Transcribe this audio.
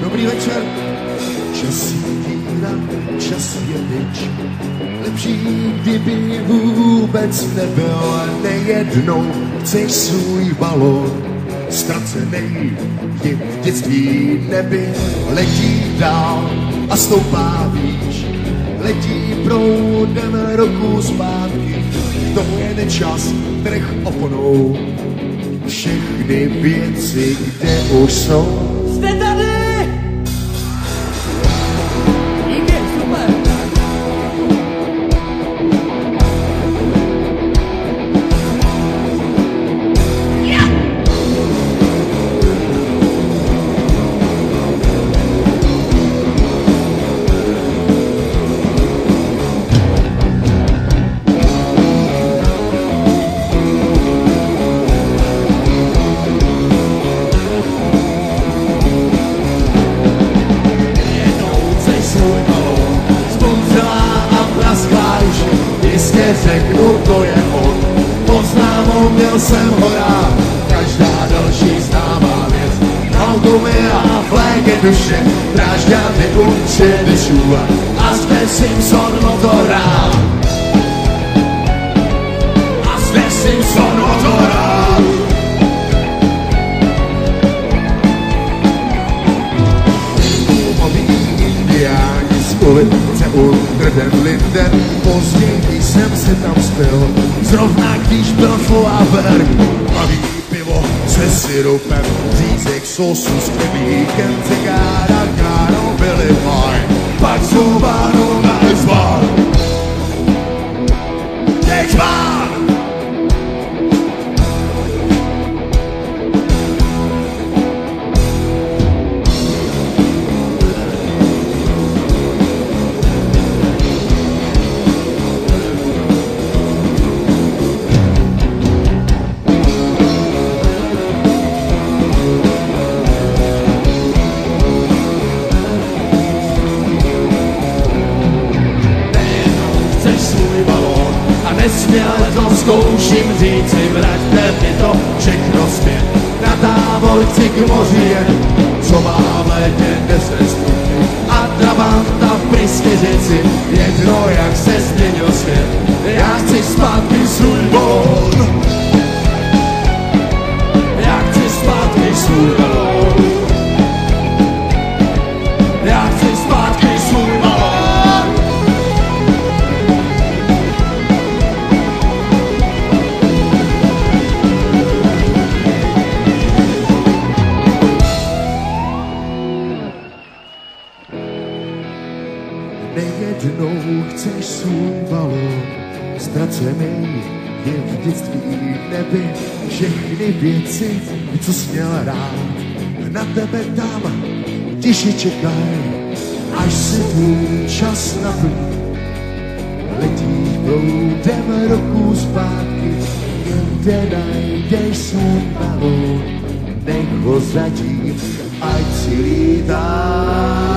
Dobrý večer. Čas díra, čas je pryč. Lepší, kdyby vůbec nebyl. Nejednou chceš svůj balón. Ztracenej je v dětství nebyl. Letí dál a stoupá výš. Letí proudem roku zpátky. K tomu je čas, trh oponou. Všechny věci, kde už jsou. Jste tady! Díky, super! Ja! Řeknu, to je on, poznám ho, měl jsem ho rád. Každá další známá věc, automia, flége duše, drážďáty určitě dyšů a zde Simpson motorák. A zde Simpson motorák. Moví indiáni z ulice Under den Linden, později jsem se tam spil, zrovna když byl Flaberg. Baví pivo se syrupem, řízek sosu s klebíkem, cigára, káro, byly fajn, pak zubánu na izbár. Teď mám! Nesměle to zkouším říci, vraťte mi to všechno zpět. Na tábor chci k moři jen, co má v létě 10 stupňů. A Trabanta v pryskyřici, jedno jak se změnil svět. Já chci zpátky svůj balón. Já chci zpátky svůj balón. Já chci zpátky svůj balón. Nejednou chceš svůj balón, ztracený je v dětství neby. Všechny věci, co jsi měl rád, na tebe tam tiše čekaj, až se tvůj čas naplní. Letí proudem roku zpátky, kde najdeš svůj balón, nech ho zatím, ať si lítá.